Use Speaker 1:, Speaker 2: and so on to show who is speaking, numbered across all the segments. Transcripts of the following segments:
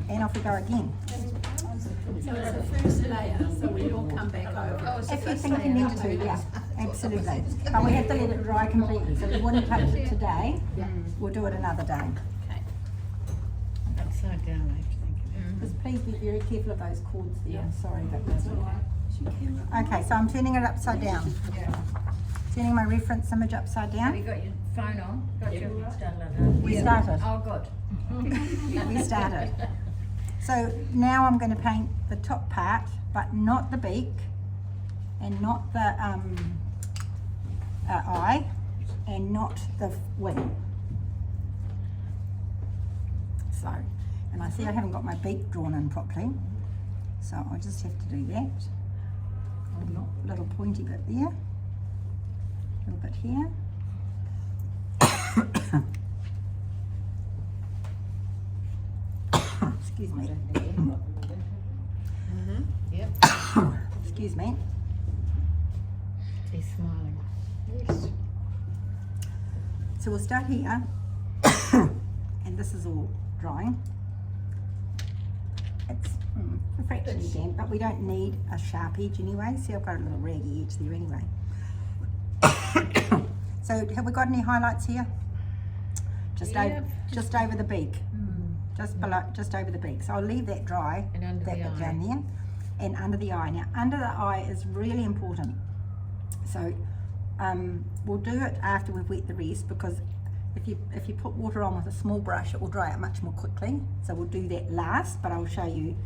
Speaker 1: and off we go again.
Speaker 2: So it's the first layer, so we will come back over.
Speaker 1: If you think you need to, yeah, absolutely. But we have to let it dry completely, so we wouldn't touch it today. We'll do it another day.
Speaker 2: Okay.
Speaker 3: Upside down, I have to think of it.
Speaker 1: Just please be very careful of those cords there. I'm sorry, but that's okay. So I'm turning it upside down. Turning my reference image upside
Speaker 3: Have you
Speaker 1: down.
Speaker 3: got your phone on? Got your started?
Speaker 1: We started.
Speaker 3: Oh, good.
Speaker 1: We started. So now I'm going to paint the top part, but not the beak, and not the eye, and not the wing. So, and I see I haven't got my beak drawn in properly, so I just have to do that. A little pointy bit there, a little bit here. Excuse me.
Speaker 3: Yep.
Speaker 1: Excuse me.
Speaker 3: He's smiling.
Speaker 2: Yes.
Speaker 1: So we'll start here, and this is all drying. It's fractionally damp, but we don't need a sharp edge anyway. See, I've got a little raggy edge there anyway. So have we got any highlights here? Just over the beak. Just below, just over the beak. So I'll leave that dry,
Speaker 3: And under
Speaker 1: that
Speaker 3: the
Speaker 1: bit
Speaker 3: eye.
Speaker 1: down there, and under the eye. Now, under the eye is really important. So we'll do it after we've wet the rest, because if you put water on with a small brush, it will dry out much more quickly. So we'll do that last, but I'll show you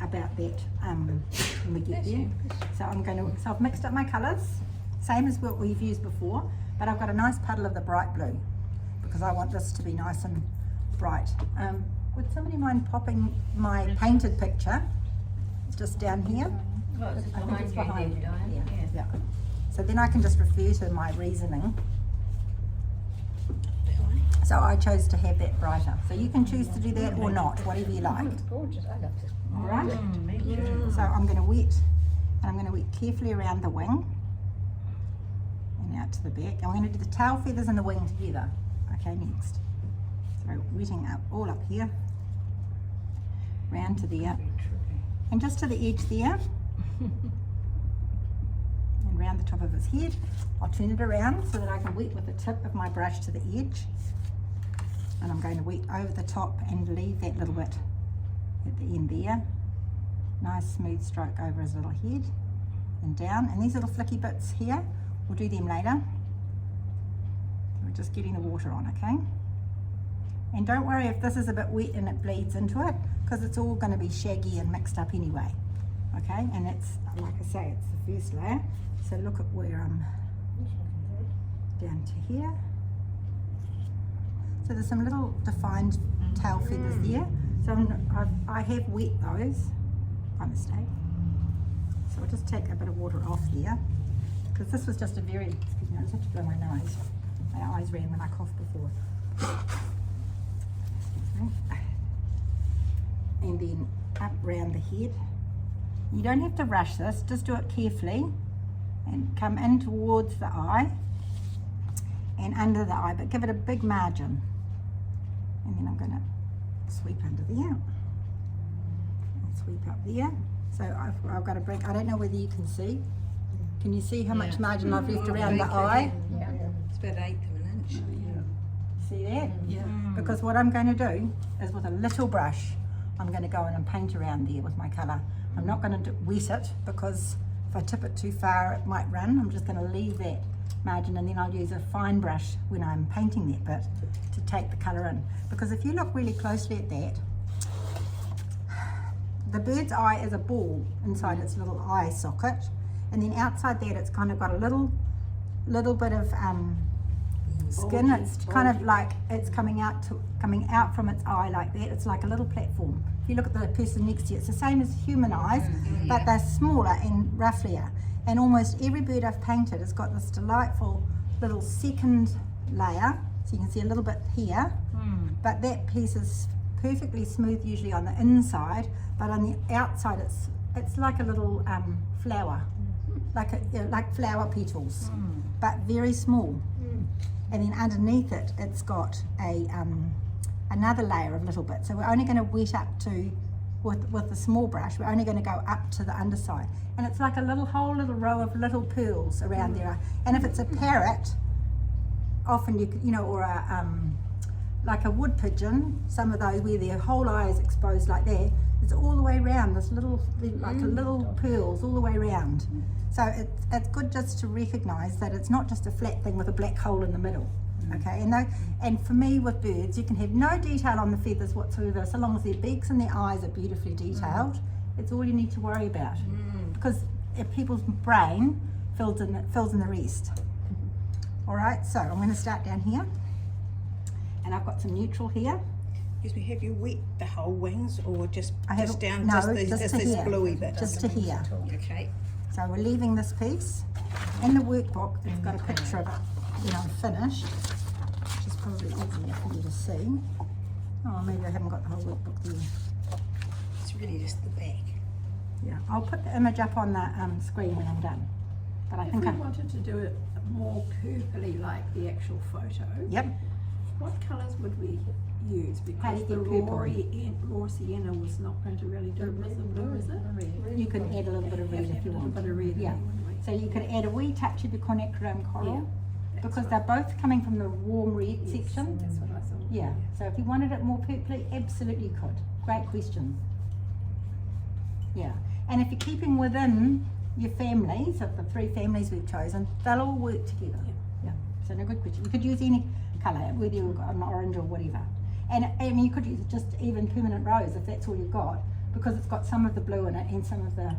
Speaker 1: about that when we get there. So I've mixed up my colours, same as what we've used before, but I've got a nice puddle of the bright blue because I want this to be nice and bright. Would somebody mind popping my painted picture just down here?
Speaker 3: Oh, it's
Speaker 1: I think
Speaker 3: behind
Speaker 1: it's
Speaker 3: you,
Speaker 1: behind.
Speaker 3: Diane.
Speaker 1: Yeah. So then I can just refer to my reasoning. So I chose to have that brighter. So you can choose to do that or not, whatever you like.
Speaker 2: Gorgeous, I love this.
Speaker 1: All right.
Speaker 3: Me too.
Speaker 1: So I'm going to wet, and I'm going to wet carefully around the wing and out to the back. And we're going to do the tail feathers and the wing together. Okay, next. So wetting up all up here, round to there, and just to the edge there, and round the top of his head. I'll turn it around so that I can wet with the tip of my brush to the edge, and I'm going to wet over the top and leave that little bit at the end there. Nice smooth stroke over his little head and down, and these little flicky bits here, we'll do them later. We're just getting the water on, okay? And don't worry if this is a bit wet and it bleeds into it, because it's all going to be shaggy and mixed up anyway. Okay, and it's, like I say, it's the first layer. So look at where I'm down to here. So there's some little defined tail feathers there. So I have wet those by mistake. So I'll just take a bit of water off here, because this was just a very, excuse me, I just have to blow my nose. My eyes ran when I coughed before. And then up round the head. You don't have to rush this, just do it carefully and come in towards the eye and under the eye, but give it a big margin. And then I'm going to sweep under there and sweep up there. So I've got to bring, I don't know whether you can see. Can you see how much margin I've left around the eye?
Speaker 2: Yeah.
Speaker 4: It's about 1/8 of an inch.
Speaker 1: See that?
Speaker 2: Yeah.
Speaker 1: Because what I'm going to do is with a little brush, I'm going to go in and paint around there with my colour. I'm not going to wet it, because if I tip it too far it might run. I'm just going to leave that margin, and then I'll use a fine brush when I'm painting that bit to take the colour in. Because if you look really closely at that, the bird's eye is a ball inside its little eye socket, and then outside that it's kind of got a little bit of skin. It's kind of like it's coming out from its eye like that. It's like a little platform. If you look at the person next to you, it's the same as human eyes, but they're smaller and roughlier. And almost every bird I've painted has got this delightful little second layer. So you can see a little bit here, but that piece is perfectly smooth usually on the inside, but on the outside it's like a little flower, like flower petals, but very small. And then underneath it, it's got a another layer of little bits. So we're only going to wet up to with the small brush, we're only going to go up to the underside. And it's like a whole little row of little pearls around there. And if it's a parrot, often you know, or like a wood pigeon, some of those where their whole eye is exposed like that, it's all the way around, this little, like a little pearls all the way around. So it's good just to recognise that it's not just a flat thing with a black hole in the middle. Okay, and for me with birds, you can have no detail on the feathers whatsoever, so long as their beaks and their eyes are beautifully detailed. It's all you need to worry about, because if people's brain fills in the rest. All right, so I'm going to start down here, and I've got some neutral here.
Speaker 4: Excuse me, have you wet the whole wings or just down
Speaker 1: no,
Speaker 4: just
Speaker 1: to
Speaker 4: this
Speaker 1: here.
Speaker 4: bluey bit?
Speaker 1: Just to here.
Speaker 4: Okay.
Speaker 1: So we're leaving this piece. In the workbook, it's got a picture of it, you know, finished, which is probably easier for you to see. Oh, maybe I haven't got the whole workbook there.
Speaker 4: It's really just the back.
Speaker 1: Yeah, I'll put the image up on the screen when I'm done. But I
Speaker 2: If
Speaker 1: think
Speaker 2: we
Speaker 1: I,
Speaker 2: wanted to do it more purpley like the actual photo,
Speaker 1: yep,
Speaker 2: what colours would we use?
Speaker 1: How do
Speaker 2: Because
Speaker 1: you
Speaker 2: the
Speaker 1: get purple?
Speaker 2: raw sienna was not going to really do it with the blue, is it?
Speaker 1: you can add a little bit of red if you
Speaker 2: A little
Speaker 1: want.
Speaker 2: bit of red,
Speaker 1: Yeah.
Speaker 2: wouldn't we?
Speaker 1: So you could add a wee touch of the cornichrome coral,
Speaker 2: That's
Speaker 1: because
Speaker 2: right.
Speaker 1: they're both coming from the warm red
Speaker 2: Yes,
Speaker 1: section.
Speaker 2: That's what I thought.
Speaker 1: Yeah, so if you wanted it more purpley, absolutely you could. Great question. Yeah, and if you're keeping within your families, of the 3 families we've chosen, they'll all work together. Yeah, so no, good question. You could use any colour, whether you've got an orange or whatever. And I mean, you could use just even permanent rose if that's all you've got, because it's got some of the blue in it and some of the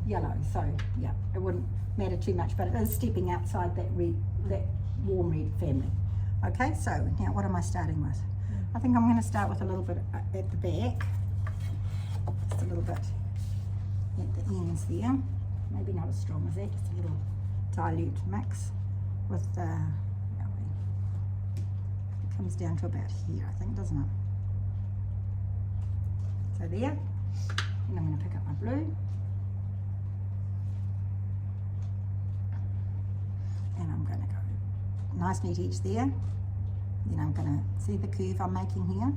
Speaker 1: yellow. So yeah, it wouldn't matter too much, but it is stepping outside that red, that warm red family. Okay, so now what am I starting with? I think I'm going to start with a little bit at the back, just a little bit at the ends there. Maybe not as strong as that, just a little dilute mix with the, it comes down to about here, I think, doesn't it? So there, and I'm going to pick up my blue. And I'm going to go nice neat edge there. Then I'm going to see the curve I'm making here.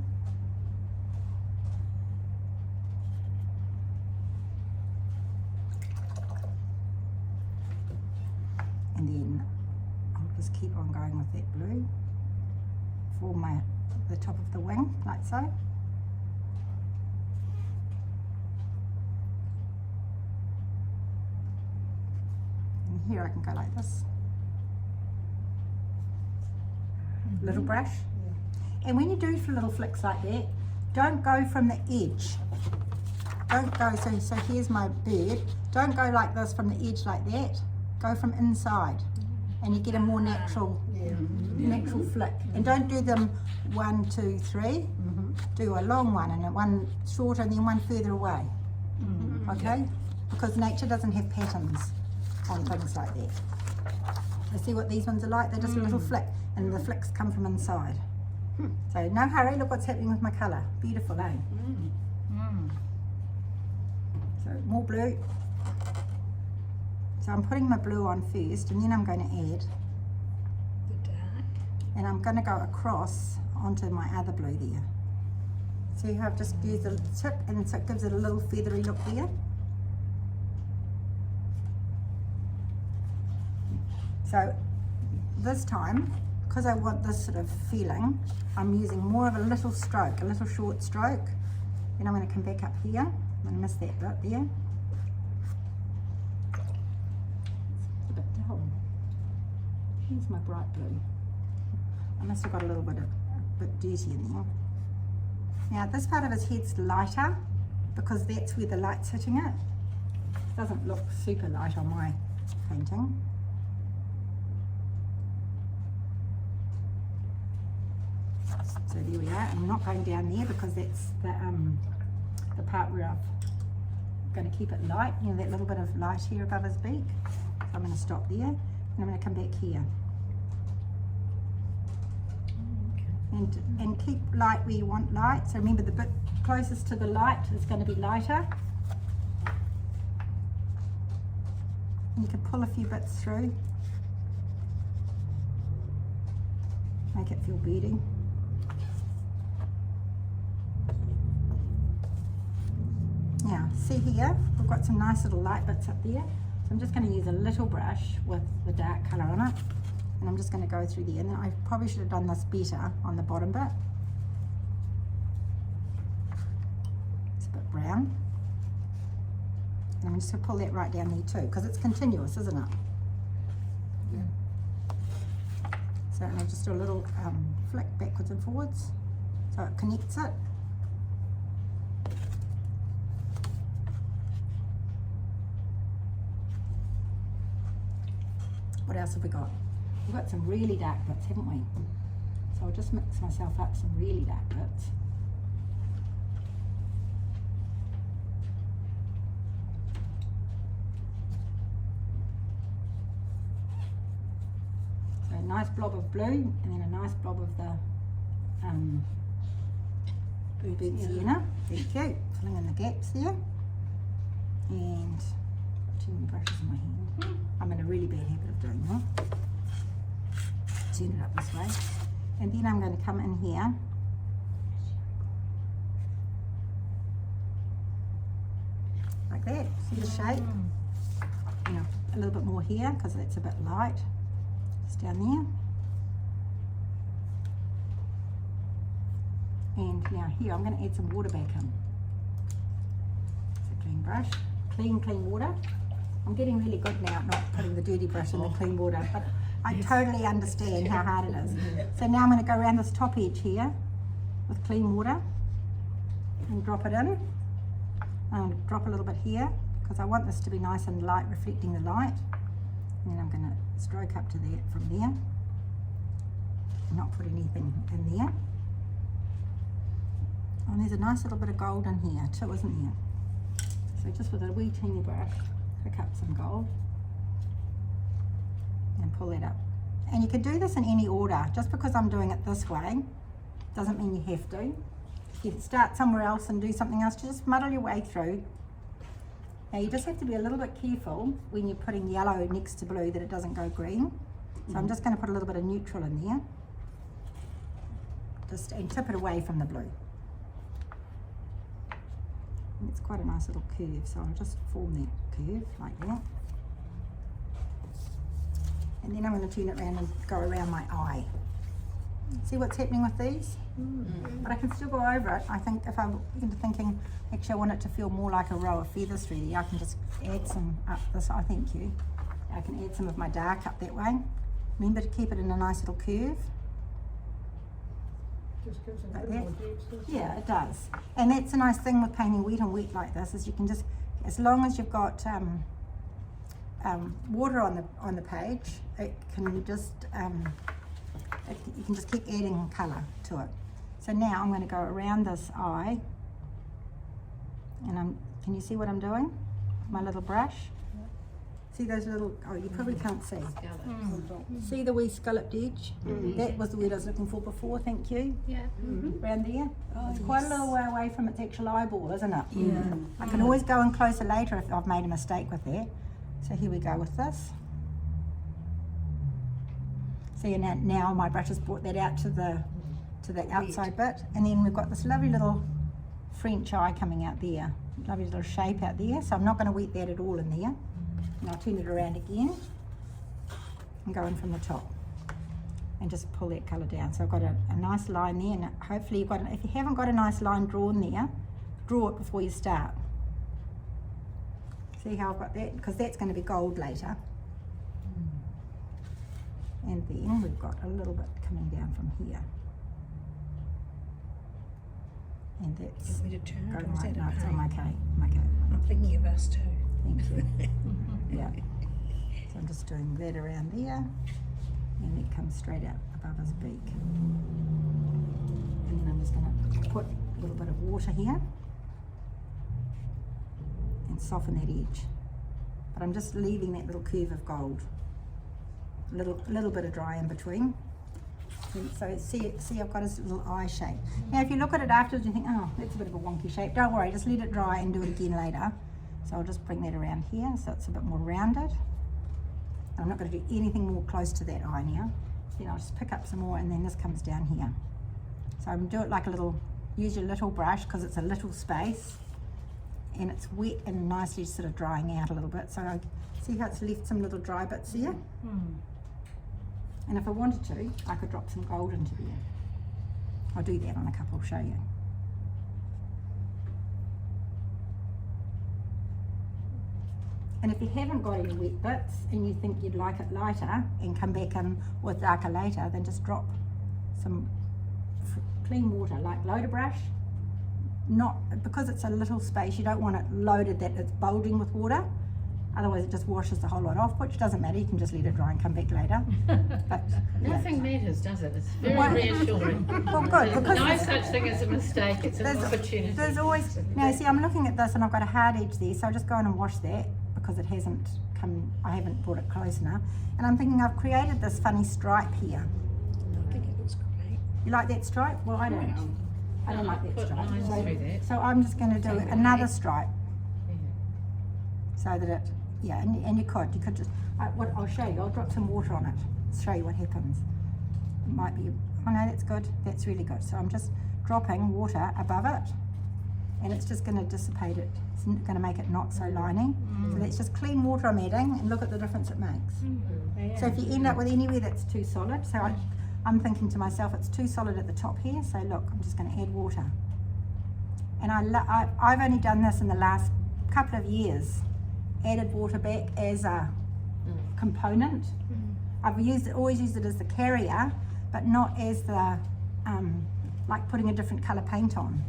Speaker 1: And then I'll just keep on going with that blue for the top of the wing, like so. And here I can go like this. Little brush. And when you do little flicks like that, don't go from the edge. Don't go, so here's my bird. Don't go like this from the edge like that. Go from inside, and you get a more natural, natural flick. And don't do them 1, 2, 3. Do a long one and one shorter and then one further away. Okay? Because nature doesn't have patterns on things like that. You see what these ones are like? They're just a little flick, and the flicks come from inside. So no hurry, look what's happening with my colour. Beautiful, eh? So more blue. So I'm putting my blue on first, and then I'm going to add,
Speaker 4: The dark.
Speaker 1: and I'm going to go across onto my other blue there. See how I've just used the tip, and so it gives it a little feathery look there. So this time, because I want this sort of feeling, I'm using more of a little stroke, a little short stroke. Then I'm going to come back up here. I'm going to miss that bit there. It's a bit dull. Here's my bright blue. I must have got a little bit dirty in there. Now this part of his head's lighter because that's where the light's hitting it. It doesn't look super light on my painting. So there we are. I'm not going down there because that's the part where I'm going to keep it light. You know, that little bit of light here above his beak. So I'm going to stop there, and I'm going to come back here. And keep light where you want light. So remember, the bit closest to the light is going to be lighter. And you can pull a few bits through. Make it feel beady. Now, see here, we've got some nice little light bits up there. So I'm just going to use a little brush with the dark colour on it. And I'm just going to go through there. And I probably should have done this better on the bottom bit. It's a bit brown. And I'm just going to pull that right down there too, because it's continuous, isn't it? So I'll just do a little flick backwards and forwards so it connects it. What else have we got? We've got some really dark bits, haven't we? So I'll just mix myself up some really dark bits. So a nice blob of blue and then a nice blob of the Bird Sienna. Very cute. Filling in the gaps there. And too many brushes in my hand. I'm in a really bad habit of doing that. Turn it up this way. And then I'm going to come in here. Like that. See the shape? You know, a little bit more here because it's a bit light. Just down there. And now here I'm going to add some water back in. It's a clean brush. Clean water. I'm getting really good now at not putting the dirty brush in the clean water, but I totally understand how hard it is. So now I'm going to go around this top edge here with clean water and drop it in. And drop a little bit here because I want this to be nice and light, reflecting the light. And then I'm going to stroke up to that from there. Not put anything in there. And there's a nice little bit of gold in here too, isn't there? So just with a wee teeny brush, pick up some gold and pull that up. And you can do this in any order. Just because I'm doing it this way doesn't mean you have to. You can start somewhere else and do something else. Just muddle your way through. Now you just have to be a little bit careful when you're putting yellow next to blue that it doesn't go green. So I'm just going to put a little bit of neutral in there. Just and tip it away from the blue. And it's quite a nice little curve, so I'll just form that curve like that. And then I'm going to turn it around and go around my eye. See what's happening with these? But I can still go over it. I think if I'm into thinking, actually I want it to feel more like a row of feathers through there, I can just add some up this, I thank you. I can add some of my dark up that way. Remember to keep it in a nice little curve.
Speaker 5: Just gives it a
Speaker 1: Like
Speaker 5: bit
Speaker 1: that?
Speaker 5: more depth, doesn't it?
Speaker 1: Yeah, it does. And that's a nice thing with painting wet and wet like this, is you can just, as long as you've got water on the page, it can just you can just keep adding colour to it. So now I'm going to go around this eye, and can you see what I'm doing? My little brush. See those little, oh you probably can't see. See the wee scalloped edge? That was the word I was looking for before, thank you.
Speaker 2: Yeah.
Speaker 1: Around there. It's quite a little way away from its actual eyeball, isn't it? Yeah. I can always go in closer later if I've made a mistake with that. So here we go with this. See, and now my brush has brought that out to the outside bit, and then we've got this lovely little French eye coming out there. Lovely little shape out there. So I'm not going to wet that at all in there. And I'll turn it around again and go in from the top and just pull that colour down. So I've got a nice line there, and hopefully you've got, if you haven't got a nice line drawn there, draw it before you start. See how I've got that? Because that's going to be gold later. And then we've got a little bit coming down from here. And that's
Speaker 4: You want me to turn it,
Speaker 1: going
Speaker 4: or is
Speaker 1: right
Speaker 4: that
Speaker 1: now. It's
Speaker 4: okay?
Speaker 1: on my okay.
Speaker 4: I'm thinking of us too.
Speaker 1: Thank you. Yeah. So I'm just doing that around there, and it comes straight out above his beak. And then I'm just going to put a little bit of water here and soften that edge. But I'm just leaving that little curve of gold. A little bit of dry in between. And so see I've got a little eye shape. Now if you look at it afterwards you think, oh, that's a bit of a wonky shape. Don't worry, just let it dry and do it again later. So I'll just bring that around here so it's a bit more rounded. I'm not going to do anything more close to that eye now. Then I'll just pick up some more, and then this comes down here. So I'm do it like a little, use your little brush because it's a little space, and it's wet and nicely sort of drying out a little bit. So I see how it's left some little dry bits here. And if I wanted to, I could drop some gold into there. I'll do that on a couple, I'll show you. And if you haven't got any wet bits and you think you'd like it lighter and come back in with darker later, then just drop some clean water, like load a brush. Not, because it's a little space, you don't want it loaded that it's bulging with water. Otherwise it just washes the whole lot off, which doesn't matter, you can just let it dry and come back later. But yeah.
Speaker 3: Nothing matters, does it? It's very
Speaker 1: Well-
Speaker 3: reassuring.
Speaker 1: Well, good, because
Speaker 3: No such thing as a mistake, it's an opportunity.
Speaker 1: there's always, now see, I'm looking at this and I've got a hard edge there, so I'll just go in and wash that because it hasn't come, I haven't brought it close enough. And I'm thinking I've created this funny stripe here.
Speaker 4: I think it looks great.
Speaker 1: You like that stripe? Well, I don't. I don't like that
Speaker 3: Put
Speaker 1: stripe.
Speaker 3: lines through that.
Speaker 1: So I'm just going to do another stripe
Speaker 3: Yeah.
Speaker 1: so that it, yeah, and you could just, what I'll show you, I'll drop some water on it, show you what happens. It might be, oh no, that's good, that's really good. So I'm just dropping water above it and it's just going to dissipate it. It's going to make it not so lining. So that's just clean water I'm adding and look at the difference it makes. So if you end up with anywhere that's too solid, so I'm thinking to myself, it's too solid at the top here, so look, I'm just going to add water. And I've only done this in the last couple of years, added water back as a component. I've always used it as the carrier, but not as the, like putting a different colour paint on.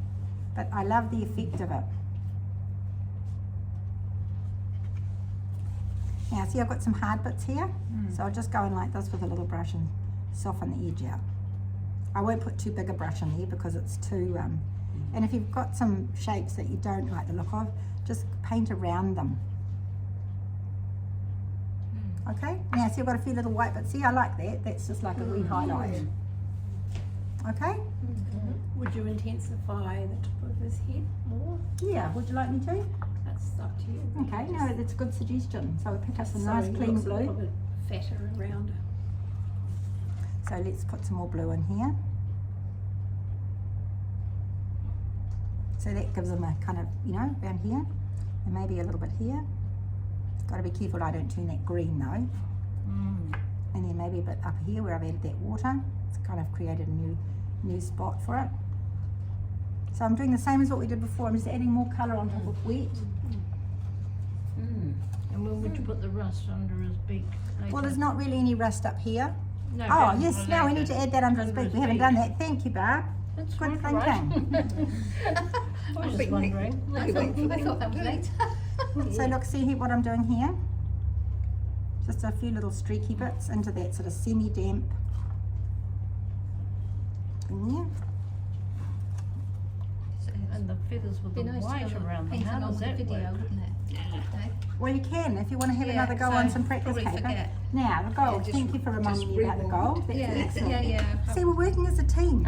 Speaker 1: But I love the effect of it. Now see, I've got some hard bits here, so I'll just go in like this with a little brush and soften the edge out. I won't put too big a brush in there because it's too, and if you've got some shapes that you don't like the look of, just paint around them. Okay, now see I've got a few little white bits here, I like that, that's just like a wee highlight. Okay,
Speaker 2: Would you intensify the top of his head more?
Speaker 1: yeah, would you like me to?
Speaker 2: That's up to you.
Speaker 1: Okay, no, that's a good suggestion. So we pick up some
Speaker 2: So
Speaker 1: nice
Speaker 2: he
Speaker 1: clean
Speaker 2: looks a little
Speaker 1: blue.
Speaker 2: bit fatter around.
Speaker 1: So let's put some more blue in here. So that gives them a kind of, you know, around here, and maybe a little bit here. Got to be careful I don't turn that green though. And then maybe a bit up here where I've added that water. It's kind of created a new spot for it. So I'm doing the same as what we did before. I'm just adding more colour on top of wet.
Speaker 3: And when would you put the rust under his beak? Later?
Speaker 1: Well, there's not really any rust up here.
Speaker 3: No,
Speaker 1: Oh
Speaker 3: but
Speaker 1: yes, now we need to add that under his beak. We haven't done that. Thank you, Barb.
Speaker 3: That's
Speaker 1: Good
Speaker 3: right,
Speaker 1: thinking.
Speaker 3: I was just wondering.
Speaker 4: I
Speaker 2: thought that was late.
Speaker 1: So look, see here what I'm doing here? Just a few little streaky bits into that sort of semi-damp thing there.
Speaker 3: And the feathers with the white around them, how does that work?
Speaker 2: wouldn't it?
Speaker 1: Well, you can if you want to have another go on some practice
Speaker 2: probably
Speaker 1: paper.
Speaker 2: forget.
Speaker 1: Now, the gold.
Speaker 4: just-
Speaker 1: Thank you for reminding me about the gold. That's excellent.
Speaker 2: yeah.
Speaker 1: See, we're working as a team.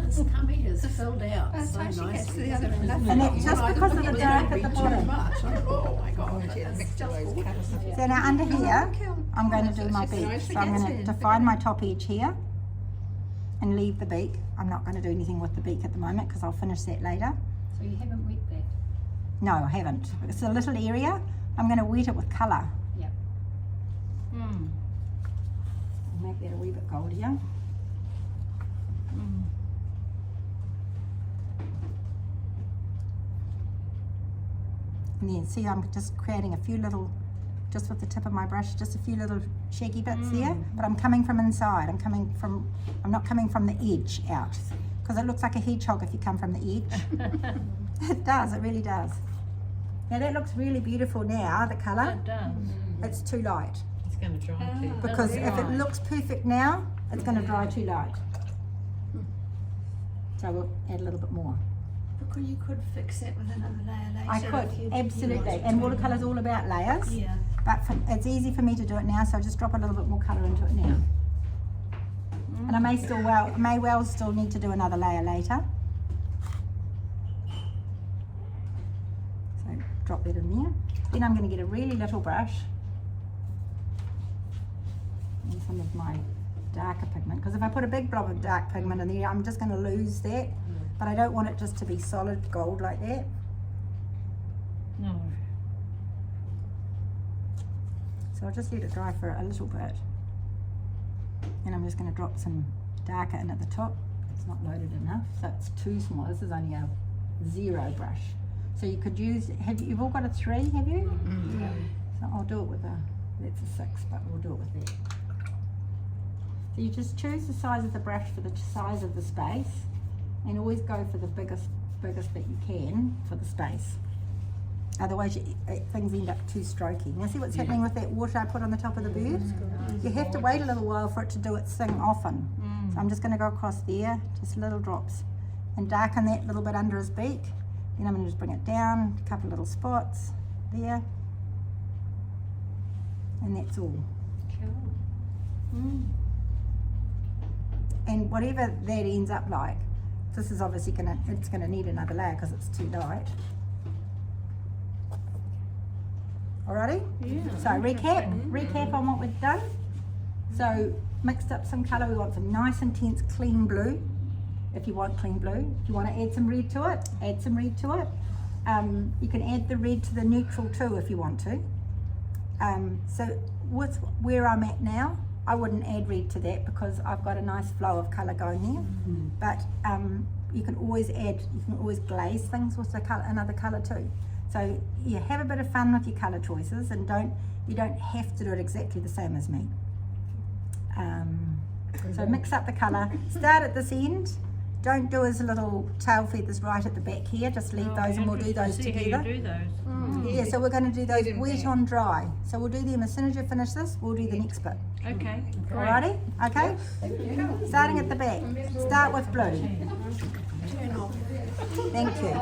Speaker 2: This tummy is filled out
Speaker 5: That's
Speaker 2: so
Speaker 5: how she gets
Speaker 2: nicely.
Speaker 5: the other
Speaker 2: isn't it?
Speaker 5: one.
Speaker 1: And it's just because of the dark at the bottom.
Speaker 2: Oh my god.
Speaker 4: Mix all those colours.
Speaker 1: So now under here, I'm going to do my
Speaker 5: it's
Speaker 1: beak.
Speaker 5: nice
Speaker 1: So I'm going to
Speaker 5: forgetting.
Speaker 1: define my top edge here and leave the beak. I'm not going to do anything with the beak at the moment because I'll finish that later.
Speaker 2: So you haven't wet that?
Speaker 1: No, I haven't. It's a little area. I'm going to wet it with colour.
Speaker 2: Yep.
Speaker 1: Make that a wee bit goldier. And then see, I'm just creating a few little, just with the tip of my brush, just a few little shaggy bits there, but I'm coming from inside. I'm not coming from the edge out, because it looks like a hedgehog if you come from the edge. It does, it really does. Now that looks really beautiful now, the colour.
Speaker 3: It does.
Speaker 1: It's too light,
Speaker 3: It's going to dry too.
Speaker 1: because if it looks perfect now, it's going to dry too light. So we'll add a little bit more.
Speaker 5: Because you could fix it with another layer later.
Speaker 1: I could, absolutely. And watercolour's all about layers.
Speaker 5: Yeah.
Speaker 1: But it's easy for me to do it now, so I just drop a little bit more colour into it now. And I may well still need to do another layer later. So drop that in there. Then I'm going to get a really little brush and some of my darker pigment, because if I put a big blob of dark pigment in there, I'm just going to lose that. But I don't want it just to be solid gold like that.
Speaker 3: No.
Speaker 1: So I'll just let it dry for a little bit. And I'm just going to drop some darker in at the top. It's not loaded enough, so it's too small. This is only a 0 brush. So you could use, you've all got a 3, have you? So I'll do it with that's a 6, but we'll do it with that. So you just choose the size of the brush for the size of the space, and always go for the biggest that you can for the space. Otherwise things end up too strokey. Now see what's happening with that water I put on the top of the bird? You have to wait a little while for it to do its thing often. So I'm just going to go across there, just little drops, and darken that little bit under his beak. Then I'm going to just bring it down, a couple of little spots there, and that's all. And whatever that ends up like, this is obviously it's gonna need another layer because it's too light. Alrighty?
Speaker 3: Yeah.
Speaker 1: So recap on what we've done. So mixed up some colour. We want some nice intense clean blue. If you want clean blue, if you want to add some red to it, add some red to it. You can add the red to the neutral too if you want to. So with where I'm at now, I wouldn't add red to that because I've got a nice flow of colour going there. But you can always glaze things with another colour too. So yeah, have a bit of fun with your colour choices, and you don't have to do it exactly the same as me. So mix up the colour. Start at this end. Don't do his little tail feathers right at the back here. Just leave those, and we'll do those together.
Speaker 3: How you do those.
Speaker 1: Yeah, so we're going to do those wet on dry. So we'll do them as soon as you finish this. We'll do the next bit.
Speaker 3: Okay. Great.
Speaker 1: Alrighty? Okay? Starting at the back. Start with blue. Thank you.